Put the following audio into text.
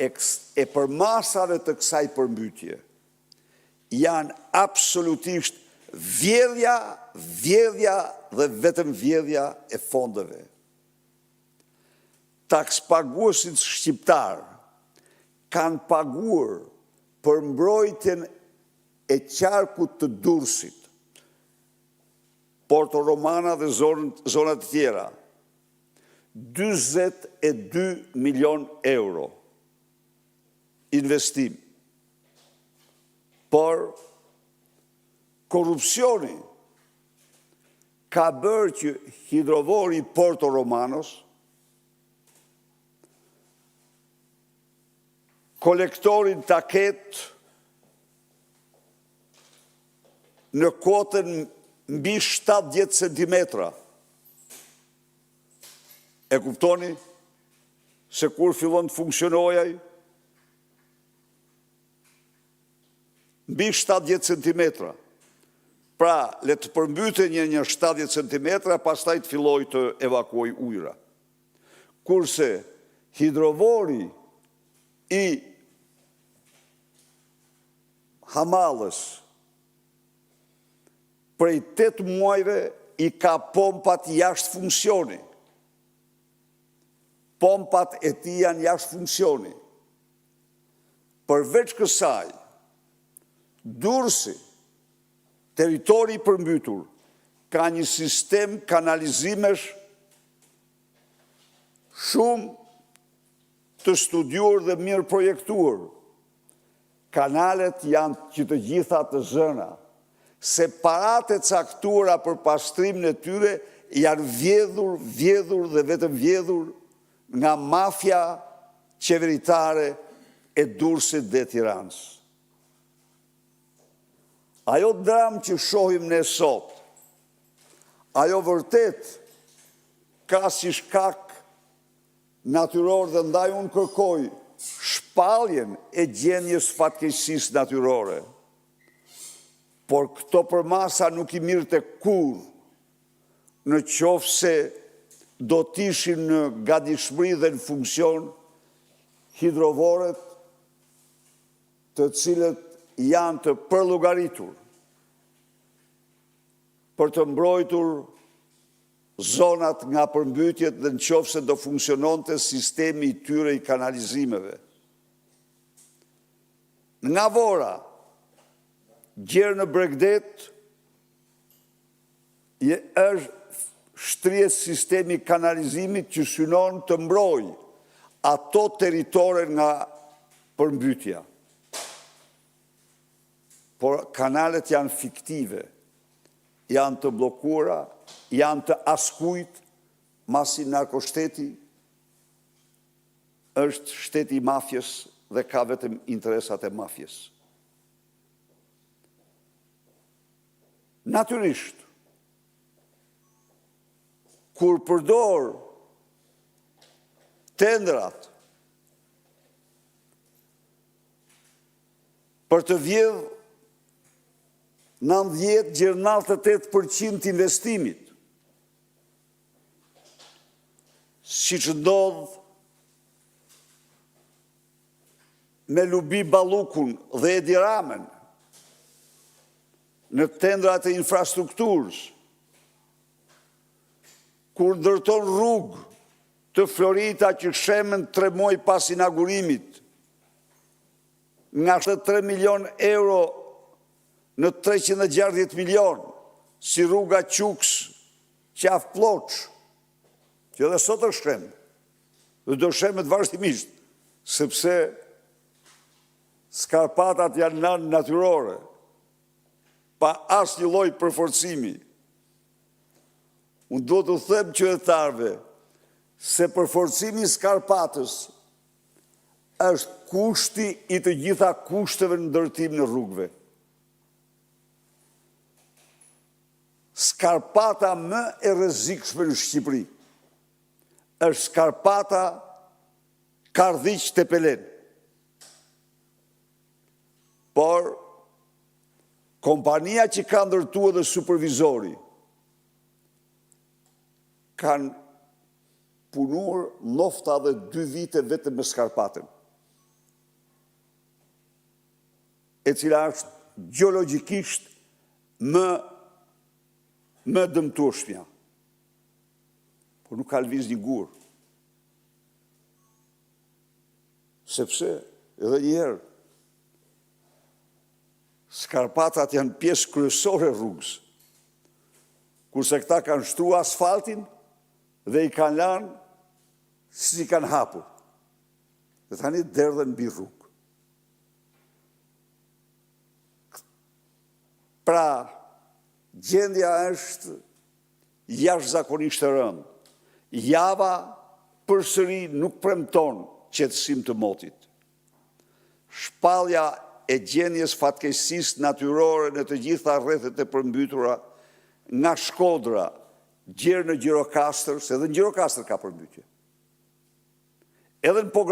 e përmasave të kësaj përmbytje janë absolutisht vjedhja dhe vetëm vjedhja e fondeve. Takspaguesit shqiptar kanë paguar për mbrojtjen e qarkut të Durrësit, Porto Romana dhe zonat tjera, 42 milion euro investim. Por korupcioni ka bërë që hidrovori Porto Romanos kolektorin taket në kotën mbi 70 centimetra. E kuptoni se kur fillon të funksionojaj, mbi 70 centimetra. Pra, le të përmbyte një 70 centimetra, pastaj të filloj të evakuoj ujra. Kurse hidrovori i Hamallës prej 8 muajve i ka pompat jashtë funksioni. Pompat e ti janë jashtë funksioni. Përveç kësaj, Durrësi, territori i përmbytur, ka një sistem kanalizimesh shumë të studiuar dhe mirë projektuar. Kanalet janë që të gjitha të zëna, se paratë e caktuara për pastrimin e tyre janë vjedhur dhe vetëm vjedhur nga mafia qeveritare e Durrësit dhe Tiranës. Ajo dramë që shohim ne sot, ajo vërtet ka si shkak natyror dhe ndaj unë kërkoj shpalljen e gjendjes fatkeqësisë natyrore. Por këto përmasa nuk i mirë të kur në qoftë se do t'ishin në gatishmëri dhe në funksion hidrovoret të cilët janë të përllogaritur për të mbrojtur zonat nga përmbytjet dhe në qoftë se do funksiononte sistemi i tyre i kanalizimeve. Nga Vora, gjerë në Bregdet, është shtrihet sistemi kanalizimit që synon të mbroj ato territore nga përmbytja. Por kanalet janë fiktive, janë të bllokuara, janë të askujt, masi narkoshteti është shteti i mafjes dhe ka vetëm interesat e mafjes. Natyrisht, kur përdor tendrat për të vjedhur 98% investimit, siç ndodh me Lubi Ballukun dhe Edi Ramën në tendrat e infrastrukturës, kur ndërton rrugë të Florita që shemen 3 muaj pas inaugurimit, nga 3 milion euro në 360 milion, si rruga Quks, Qaf Ploç, që edhe sot është shemë, dhe do shemet vazhdimisht, sepse Skarpatat janë nanë natyrore, pa asnjë lloj përforcimi. Unë do të them qytetarëve se përforcimi i Skarpatës është kushti i të gjitha kushteve në ndërtim në rrugëve. Skarpata më e rrezikshme në Shqipëri është Skarpata Kardhiq-Tepelen. Por kompania që ka ndërtuar dhe supervizori kanë punuar nofta dhe 2 vite vetëm me Skarpatën. e cila është gjeologjikisht më dëmtueshmja. Por nuk ka lëviz një gur. Sepse, edhe njerë, skarpatat janë pjesë kryesore rrugës, kurse këta kanë shtru asfaltin dhe i kanë lanë si kanë hapur. Dhe tani derdhen mbi rrugë. Pra, gjendja është jashtëzakonisht e rëndë. Java përsëri nuk premton qetësim të motit. Shpallja e gjendjes fatkeqësisë natyrore në të gjitha rrethet e përmbytura, nga Shkodra, gjerë në Gjirokastër, se edhe në Gjirokastër ka përmbytje. Edhe në